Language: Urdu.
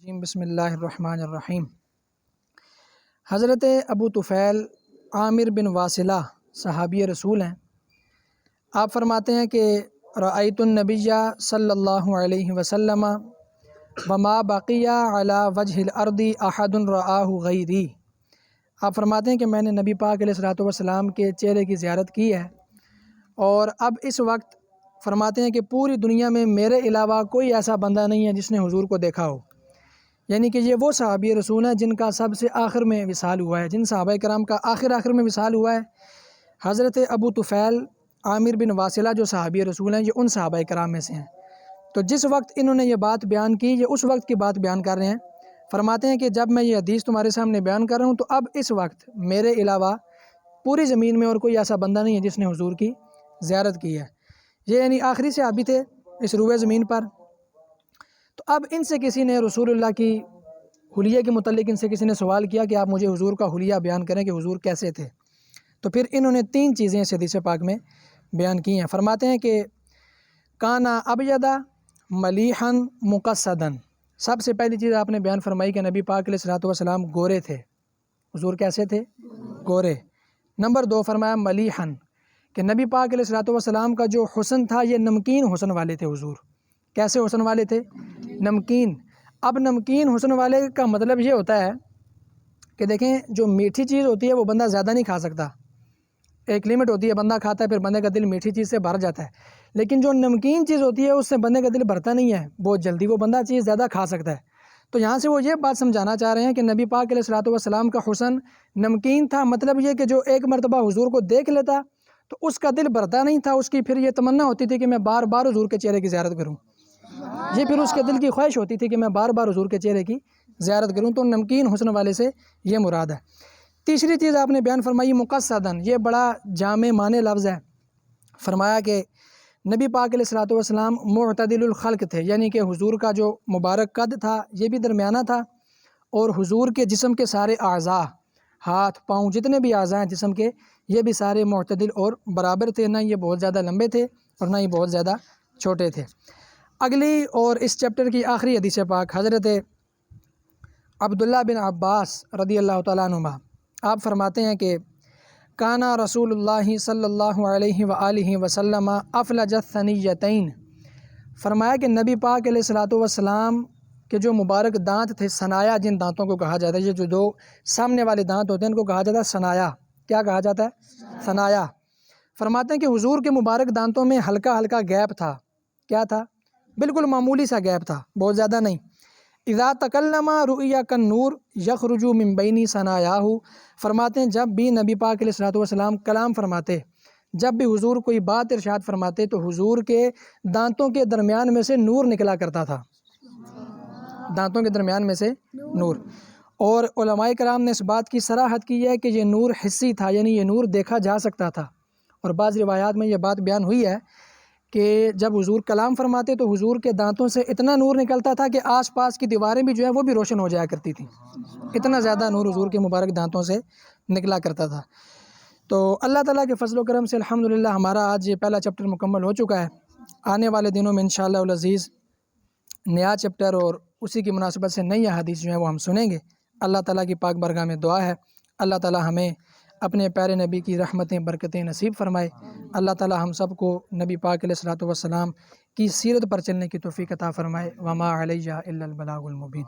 بسم اللہ الرحمن الرحیم۔ حضرت ابو طفیل عامر بن واصلہ صحابی رسول ہیں۔ آپ فرماتے ہیں کہ رأیت النبی صلی اللہ علیہ وسلم وما بقی علی وجہ الارض احد رآہ غیری۔ آپ فرماتے ہیں کہ میں نے نبی پاک علیہ الصلوۃ والسلام کے چہرے کی زیارت کی ہے، اور اب اس وقت فرماتے ہیں کہ پوری دنیا میں میرے علاوہ کوئی ایسا بندہ نہیں ہے جس نے حضور کو دیکھا ہو۔ یعنی کہ یہ وہ صحابی رسول ہیں جن کا سب سے آخر میں وصال ہوا ہے، جن صحابہ کرام کا آخر میں وصال ہوا ہے۔ حضرت ابو طفیل عامر بن واصلہ جو صحابی رسول ہیں، یہ ان صحابہ کرام میں سے ہیں۔ تو جس وقت انہوں نے یہ بات بیان کی، یہ اس وقت کی بات بیان کر رہے ہیں۔ فرماتے ہیں کہ جب میں یہ حدیث تمہارے سامنے بیان کر رہا ہوں تو اب اس وقت میرے علاوہ پوری زمین میں اور کوئی ایسا بندہ نہیں ہے جس نے حضور کی زیارت کی ہے۔ یہ یعنی آخری صحابی تھے اس روئے زمین پر۔ تو اب ان سے کسی نے رسول اللہ کی حلیے کے متعلق ان سے کسی نے سوال کیا کہ آپ مجھے حضور کا حلیہ بیان کریں کہ حضور کیسے تھے۔ تو پھر انہوں نے 3 چیزیں اس حدیث پاک میں بیان کی ہیں۔ فرماتے ہیں کہ کانا ابیض ملیحا مقصدا۔ سب سے پہلی چیز آپ نے بیان فرمائی کہ نبی پاک علیہ الصلوۃ والسلام گورے تھے۔ حضور کیسے تھے؟ گورے۔ نمبر 2 فرمایا ملیحا، کہ نبی پاک علیہ الصلوۃ والسلام کا جو حسن تھا یہ نمکین حسن والے تھے حضور۔ کیسے حسن والے تھے؟ نمکین۔ اب نمکین حسن والے کا مطلب یہ ہوتا ہے کہ دیکھیں جو میٹھی چیز ہوتی ہے وہ بندہ زیادہ نہیں کھا سکتا، ایک لیمٹ ہوتی ہے، بندہ کھاتا ہے پھر بندے کا دل میٹھی چیز سے بھر جاتا ہے۔ لیکن جو نمکین چیز ہوتی ہے اس سے بندے کا دل بھرتا نہیں ہے بہت جلدی، وہ بندہ چیز زیادہ کھا سکتا ہے۔ تو یہاں سے وہ یہ بات سمجھانا چاہ رہے ہیں کہ نبی پاک علیہ الصلوۃ والسلام کا حسن نمکین تھا، مطلب یہ کہ جو ایک مرتبہ حضور کو دیکھ لیتا تو اس کا دل بھرتا نہیں تھا، اس کی پھر یہ تمنا ہوتی تھی کہ میں بار بار حضور کے چہرے کی زیارت کروں۔ یہ پھر اس کے دل کی خواہش ہوتی تھی کہ میں بار بار حضور کے چہرے کی زیارت کروں۔ تو نمکین حسن والے سے یہ مراد ہے۔ تیسری چیز آپ نے بیان فرمائی مقصداً، یہ بڑا جامع معنی لفظ ہے۔ فرمایا کہ نبی پاک علیہ الصلوۃ والسلام معتدل الخلق تھے، یعنی کہ حضور کا جو مبارک قد تھا یہ بھی درمیانہ تھا، اور حضور کے جسم کے سارے اعضاء، ہاتھ پاؤں جتنے بھی اعضاء ہیں جسم کے، یہ بھی سارے معتدل اور برابر تھے، نہ یہ بہت زیادہ لمبے تھے اور نہ ہی بہت زیادہ چھوٹے تھے۔ اگلی اور اس چیپٹر کی آخری حدیث پاک حضرت عبداللہ بن عباس رضی اللہ تعالیٰ عنہما آپ فرماتے ہیں کہ کانا رسول اللہ صلی اللہ علیہ وآلہ وسلم افلج الثنیتین۔ فرمایا کہ نبی پاک علیہ الصلوۃ والسلام کے جو مبارک دانت تھے، ثنایا جن دانتوں کو کہا جاتا ہے، یہ جو 2 سامنے والے دانت ہوتے ہیں ان کو کہا جاتا ہے ثنایا۔ کیا کہا جاتا ہے؟ ثنایا۔ فرماتے ہیں کہ حضور کے مبارک دانتوں میں ہلکا ہلکا گیپ تھا۔ کیا تھا؟ بالکل معمولی سا گیپ تھا، بہت زیادہ نہیں۔ اذا تکلم رؤیا کالنور یخرج من بین ثنایاہ۔ فرماتے ہیں جب بھی نبی پاک علیہ الصلوۃ والسلام کلام فرماتے، جب بھی حضور کوئی بات ارشاد فرماتے تو حضور کے دانتوں کے درمیان میں سے نور نکلا کرتا تھا، دانتوں کے درمیان میں سے نور۔ اور علماء کرام نے اس بات کی صراحت کی ہے کہ یہ نور حسی تھا، یعنی یہ نور دیکھا جا سکتا تھا۔ اور بعض روایات میں یہ بات بیان ہوئی ہے کہ جب حضور کلام فرماتے تو حضور کے دانتوں سے اتنا نور نکلتا تھا کہ آس پاس کی دیواریں بھی جو ہیں وہ بھی روشن ہو جایا کرتی تھیں، اتنا زیادہ نور حضور کے مبارک دانتوں سے نکلا کرتا تھا۔ تو اللہ تعالیٰ کے فضل و کرم سے الحمدللہ ہمارا آج یہ پہلا چیپٹر مکمل ہو چکا ہے۔ آنے والے دنوں میں انشاءاللہ العزیز نیا چیپٹر اور اسی کی مناسبت سے نئی احادیث جو ہیں وہ ہم سنیں گے۔ اللہ تعالیٰ کی پاک بارگاہ میں دعا ہے اللہ تعالیٰ ہمیں اپنے پیارے نبی کی رحمتیں برکتیں نصیب فرمائے۔ اللہ تعالیٰ ہم سب کو نبی پاک علیہ الصلوۃ والسلام کی سیرت پر چلنے کی توفیق عطا فرمائے۔ وما علیہ الا البلاغ المبین۔